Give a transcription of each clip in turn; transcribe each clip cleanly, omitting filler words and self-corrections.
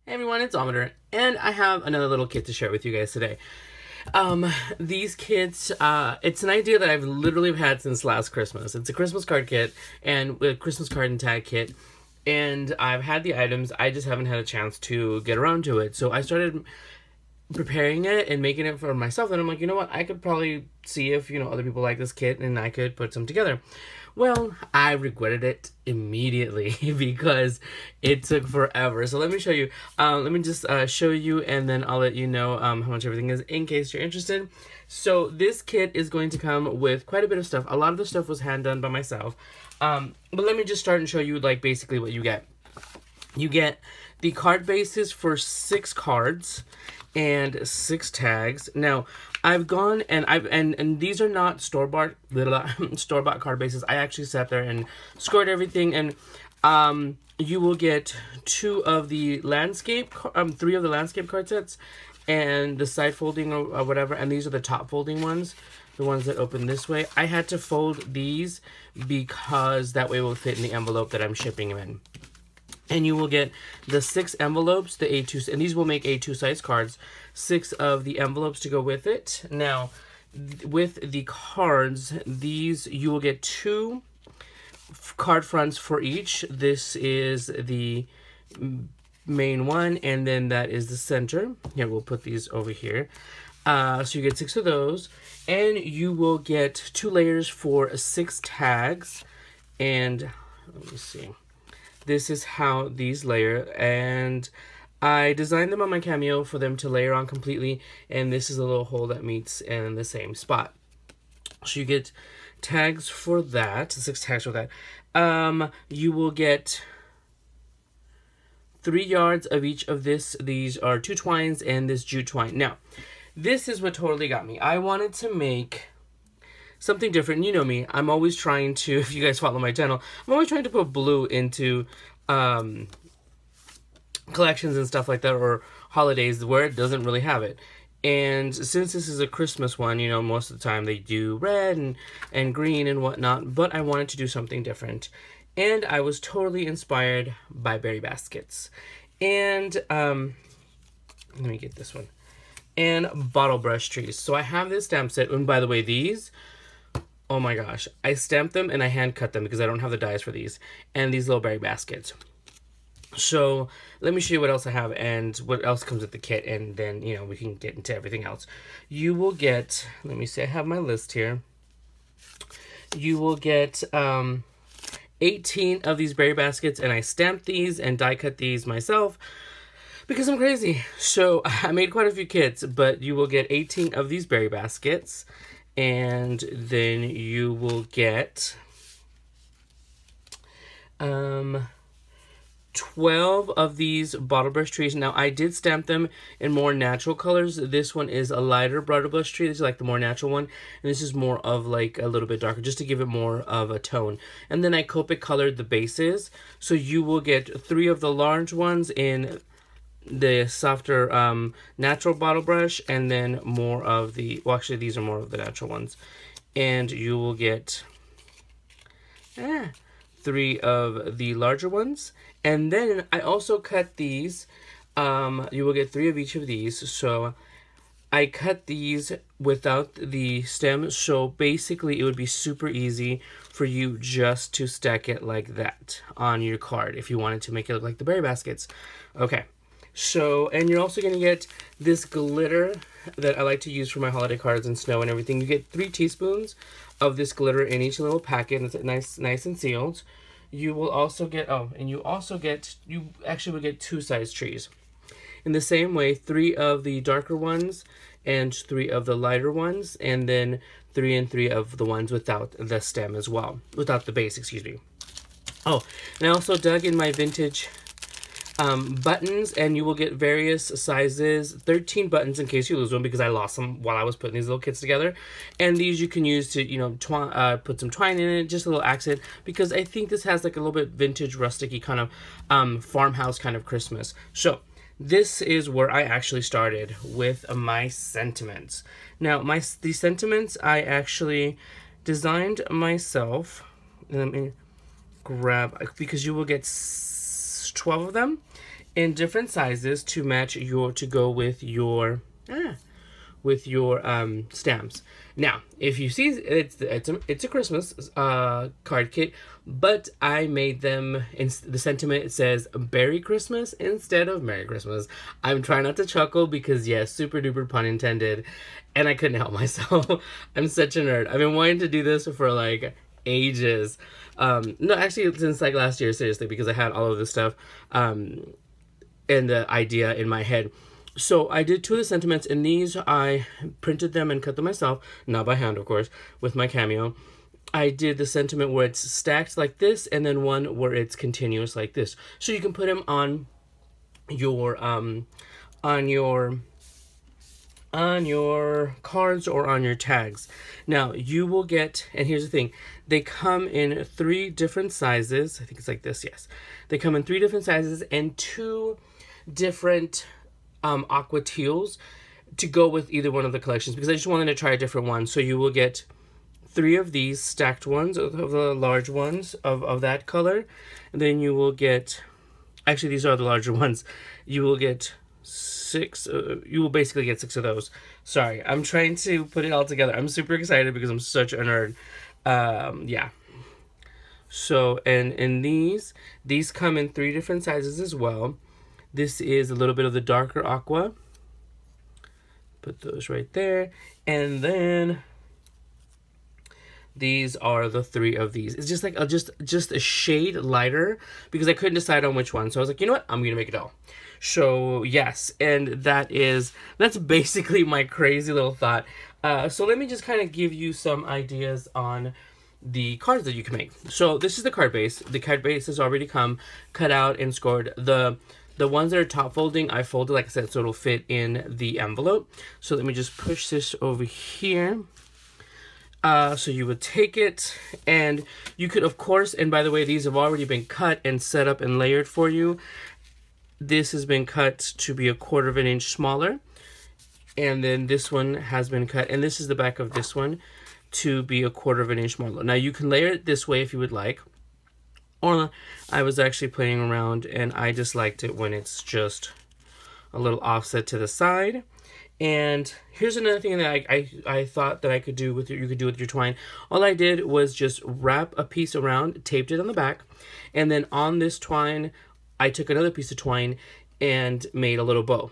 Hey everyone, it's Amadoreros, and I have another little kit to share with you guys today. These kits, it's an idea that I've literally had since last Christmas. It's a Christmas card kit, and a Christmas card and tag kit, and I've had the items, I just haven't had a chance to get around to it. So I started preparing it and making it for myself, and I'm like, you know what, I could probably see if, other people like this kit, and I could put some together. Well, I regretted it immediately because it took forever. So let me show you. Let me just show you, and then I'll let you know how much everything is in case you're interested. So this kit is going to come with quite a bit of stuff. A lot of the stuff was hand done by myself. But let me just start and show you like basically what you get. You get the card bases for 6 cards and 6 tags. Now, I've gone and these are not store-bought card bases. I actually sat there and scored everything, and you will get 2 of the landscape 3 of the landscape card sets and the side folding or whatever, and these are the top folding ones, the ones that open this way. I had to fold these because that way it will fit in the envelope that I'm shipping them in. And you will get the 6 envelopes, the A2, and these will make A2 size cards, 6 of the envelopes to go with it. Now, with the cards, these, you will get 2 card fronts for each. This is the main one, and then that is the center. Here, we'll put these over here. So you get 6 of those, and you will get 2 layers for 6 tags, and let me see. This is how these layer, and I designed them on my Cameo for them to layer on completely, and this is a little hole that meets in the same spot. So you get tags for that, 6 tags for that. You will get 3 yards of each of this. These are 2 twines and this jute twine. Now, this is what totally got me. I wanted to make something different. You know me, I'm always trying to, if you guys follow my channel, I'm always trying to put blue into collections and stuff like that, or holidays where it doesn't really have it. And since this is a Christmas one, most of the time they do red and green and whatnot, but I wanted to do something different. And I was totally inspired by berry baskets. And, let me get this one. And bottle brush trees. So I have this stamp set, and by the way, these, oh my gosh, I stamped them and I hand cut them because I don't have the dies for these. And these little berry baskets. So let me show you what else I have and what else comes with the kit, and then, we can get into everything else. You will get, let me see, I have my list here. You will get 18 of these berry baskets, and I stamped these and die cut these myself because I'm crazy. So I made quite a few kits, but you will get 18 of these berry baskets. And then you will get 12 of these bottle brush trees. Now, I did stamp them in more natural colors. This one is a lighter bottle brush tree. This is like the more natural one. And this is more of like a little bit darker, just to give it more of a tone. And then I Copic colored the bases. So you will get 3 of the large ones in the softer natural bottle brush, and then more of the, well, actually these are more of the natural ones, and you will get 3 of the larger ones. And then I also cut these, you will get 3 of each of these. So I cut these without the stem, so basically it would be super easy for you just to stack it like that on your card if you wanted to make it look like the berry baskets. Okay. So, and you're also going to get this glitter that I like to use for my holiday cards and snow and everything. You get 3 teaspoons of this glitter in each little packet, and it's nice and sealed. You will also get, you actually will get 2 size trees. In the same way, 3 of the darker ones and 3 of the lighter ones, and then 3 and 3 of the ones without the stem as well, without the base, excuse me. Oh, and I also dug in my vintage buttons, and you will get various sizes, 13 buttons in case you lose one, because I lost them while I was putting these little kits together. And these you can use to, put some twine in it, just a little accent, because I think this has like a little bit vintage, rusticy kind of farmhouse kind of Christmas. So this is where I actually started with my sentiments. Now, these sentiments I actually designed myself. Let me grab, because you will get 12 of them, in different sizes to match to go with your stamps. Now, if you see, it's a Christmas card kit, but I made them in the sentiment. It says Merry Christmas instead of Merry Christmas. I'm trying not to chuckle because yes, super duper pun intended, and I couldn't help myself. I'm such a nerd. I've been wanting to do this for like ages. No, actually since like last year, seriously, because I had all of this stuff and the idea in my head. So I did 2 of the sentiments, and these I printed them and cut them myself, not by hand, of course, with my Cameo. I did the sentiment where it's stacked like this, and then one where it's continuous like this. So you can put them on your cards or on your tags. Now you will get, and here's the thing, they come in 3 different sizes. I think it's like this, yes. They come in 3 different sizes and 2 different aqua teals to go with either one of the collections, because I just wanted to try a different one. So you will get 3 of these stacked ones, of the large ones of that color, and then you will get, actually these are the larger ones, you will get 6, you will basically get 6 of those. Sorry, I'm trying to put it all together. I'm super excited because I'm such a nerd. Yeah. So, and these come in 3 different sizes as well. This is a little bit of the darker aqua. Put those right there. And then these are the 3 of these. It's just like just a shade lighter because I couldn't decide on which one. So I was like, you know what? I'm gonna make it all. So yes, and that's basically my crazy little thought. So let me just kind of give you some ideas on the cards that you can make. So this is the card base. The card base has already come cut out and scored. The ones that are top folding, I folded, like I said, so it'll fit in the envelope. So let me just push this over here. So you would take it, and you could, of course, and by the way, these have already been cut and set up and layered for you. This has been cut to be 1/4 of an inch smaller. And then this one has been cut, and this is the back of this one, to be 1/4 of an inch smaller. Now you can layer it this way if you would like. Or I was actually playing around and I just liked it when it's just a little offset to the side. And here's another thing that I thought that I could do with you could do with your twine. All I did was just wrap a piece around, taped it on the back, and then on this twine I took another piece of twine and made a little bow.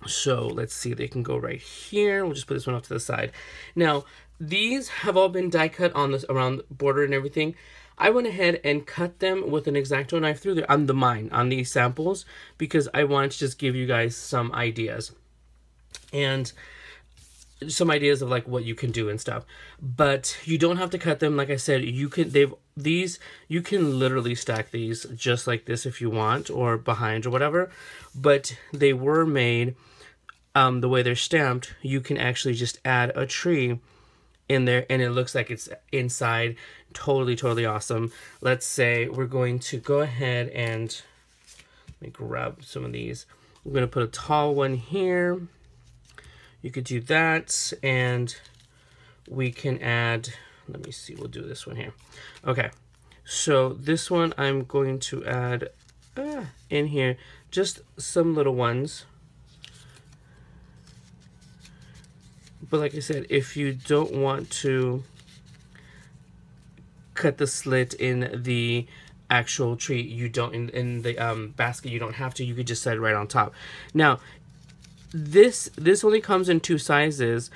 So let's see, they can go right here. We'll just put this one off to the side. Now these have all been die cut on this around the border and everything. I went ahead and cut them with an X-Acto knife through there on these samples, because I wanted to just give you guys some ideas. And some ideas of like what you can do and stuff. But you don't have to cut them. Like I said, you can you can literally stack these just like this if you want, or behind or whatever. But they were made the way they're stamped, you can actually just add a tree in there and it looks like it's inside. Totally awesome. Let's say we're going to go ahead and let me grab some of these. We're going to put a tall one here. You could do that, and we can add, let me see, we'll do this one here. Okay, so this one I'm going to add in here just some little ones. But like I said, if you don't want to cut the slit in the actual tree, you don't, in the basket, you don't have to. You could just set it right on top. Now, this only comes in 2 sizes,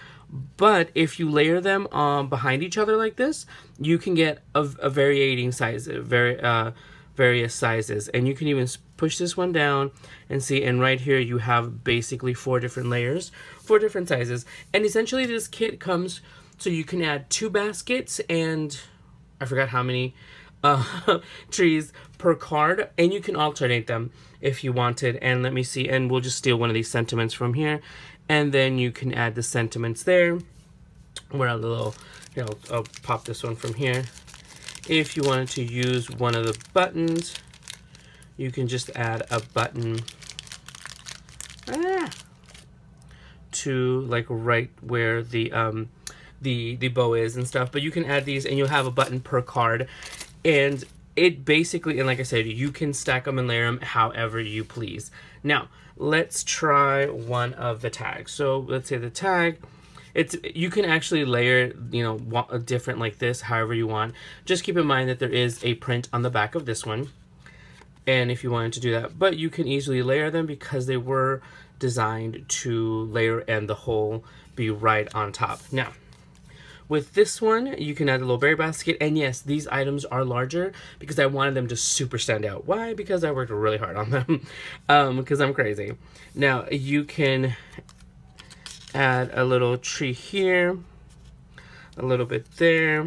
but if you layer them behind each other like this, you can get a varying size, various sizes, and you can even push this one down and see, and right here you have basically 4 different layers, 4 different sizes. And essentially this kit comes so you can add 2 baskets and I forgot how many trees per card, and you can alternate them if you wanted. And let me see, and we'll just steal one of these sentiments from here, and then you can add the sentiments there. Where a little, you know, I'll pop this one from here. If you wanted to use one of the buttons, you can just add a button to like right where the bow is and stuff. But you can add these and you'll have a button per card. And it basically, and like I said, you can stack them and layer them however you please. Now, let's try one of the tags. So let's say the tag, you can actually layer, you know, a different like this however you want. Just keep in mind that there is a print on the back of this one, and if you wanted to do that, but you can easily layer them because they were designed to layer and the whole be right on top. Now, with this one, you can add a little berry basket, and yes, these items are larger because I wanted them to super stand out. Why? Because I worked really hard on them, because I'm crazy. Now, you can add a little tree here, a little bit there,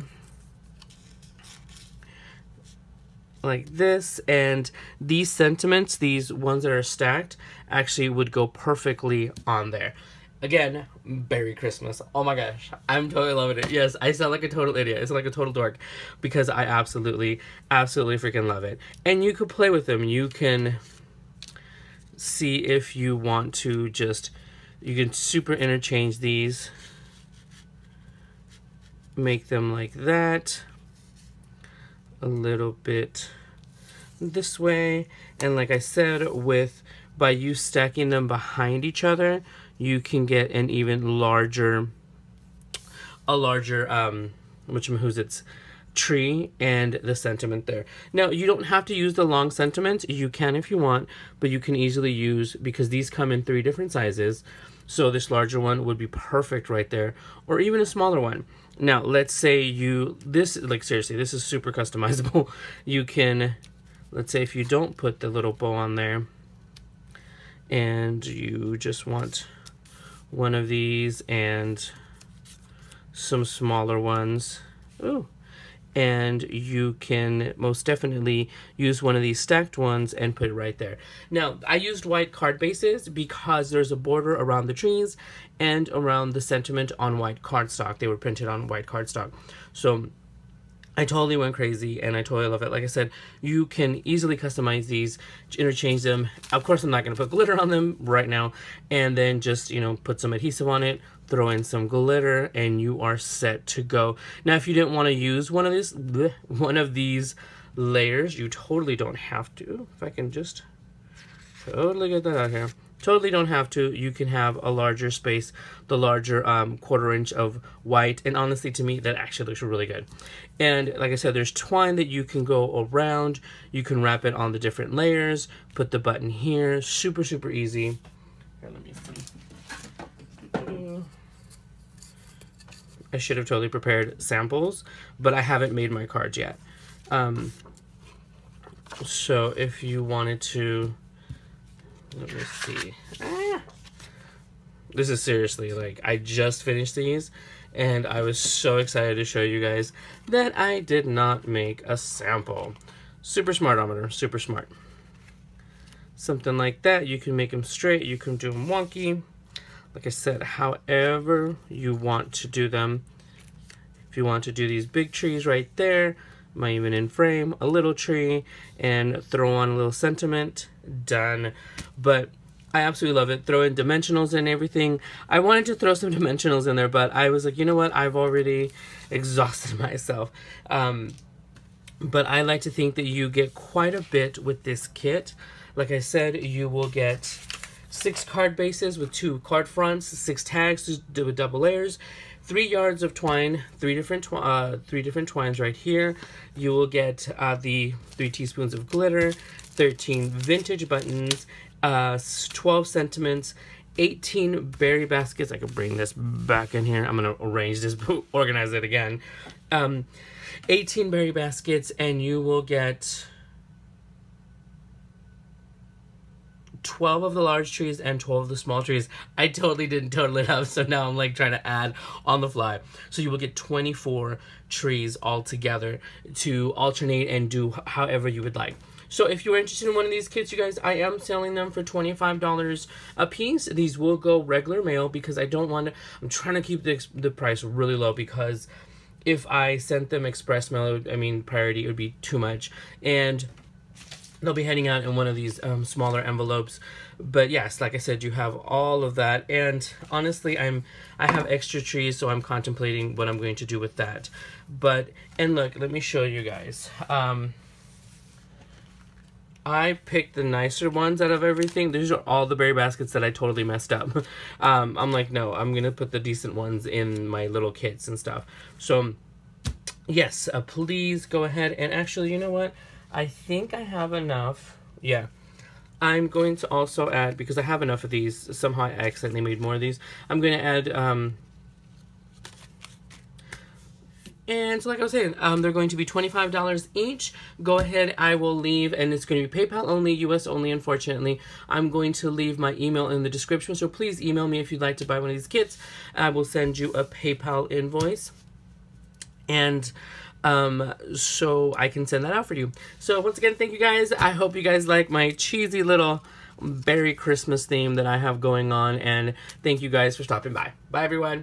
like this, and these sentiments, these ones that are stacked, actually would go perfectly on there. Again, Merry Christmas. Oh my gosh, I'm totally loving it. Yes, I sound like a total idiot. I sound like a total dork because I absolutely freaking love it. And you could play with them. You can see if you want to just, you can super interchange these. Make them like that. A little bit this way. And like I said, by you stacking them behind each other, you can get an even larger, tree and the sentiment there. Now, you don't have to use the long sentiment. You can if you want, but you can easily use, because these come in 3 different sizes, so this larger one would be perfect right there, or even a smaller one. Now, let's say like seriously, this is super customizable. You can, let's say if you don't put the little bow on there, and you just want one of these and some smaller ones. Ooh. And you can most definitely use one of these stacked ones and put it right there. Now, I used white card bases because there's a border around the trees and around the sentiment on white cardstock. They were printed on white cardstock. So I totally went crazy and I totally love it. Like I said, you can easily customize these, interchange them. Of course, I'm not going to put glitter on them right now. And then just, you know, put some adhesive on it, throw in some glitter, and you are set to go. Now, if you didn't want to use one of these layers, you totally don't have to. If I can just totally get that out here. Totally don't have to. You can have a larger space, the larger 1/4 inch of white, and honestly, to me, that actually looks really good. And like I said, there's twine that you can go around. You can wrap it on the different layers, put the button here, super easy. Here, let me see. I should have totally prepared samples, but I haven't made my cards yet. So if you wanted to, let me see. This is seriously, like, I just finished these, and I was so excited to show you guys that I did not make a sample. Super smart, Amateur, super smart. Something like that. You can make them straight, you can do them wonky. Like I said, however you want to do them. If you want to do these big trees right there, might even in frame a little tree and throw on a little sentiment, done. But I absolutely love it. Throw in dimensionals and everything. I wanted to throw some dimensionals in there, but I was like, you know what, I've already exhausted myself. But I like to think that you get quite a bit with this kit. Like I said, you will get 6 card bases with 2 card fronts, 6 tags with double layers, 3 yards of twine, 3 different twines right here. You will get the 3 teaspoons of glitter, 13 vintage buttons, 12 sentiments, 18 berry baskets. I could bring this back in here. I'm gonna arrange this, organize it again. 18 berry baskets, and you will get 12 of the large trees and 12 of the small trees. I totally didn't total it up, so now I'm like trying to add on the fly. So you will get 24 trees all together to alternate and do however you would like. So if you're interested in one of these kits, you guys, I am selling them for $25 a piece. These will go regular mail because I don't want to, I'm trying to keep the price really low, because if I sent them express mail, I mean priority, it would be too much. And they'll be heading out in one of these smaller envelopes. But yes, like I said, you have all of that. And honestly, I have extra trees, so I'm contemplating what I'm going to do with that. But, and look, let me show you guys. I picked the nicer ones out of everything. These are all the berry baskets that I totally messed up. I'm like, no, I'm gonna put the decent ones in my little kits and stuff. So yes, please go ahead. And actually, you know what? I think I have enough. Yeah. I'm going to also add, because I have enough of these, somehow I accidentally made more of these. I'm going to add, and so like I was saying, they're going to be $25 each. Go ahead, I will leave, and it's going to be PayPal only, US only, unfortunately. I'm going to leave my email in the description, so please email me if you'd like to buy one of these kits. I will send you a PayPal invoice. And so I can send that out for you. So once again, thank you guys. I hope you guys like my cheesy little berry Christmas theme that I have going on, and thank you guys for stopping by. Bye everyone.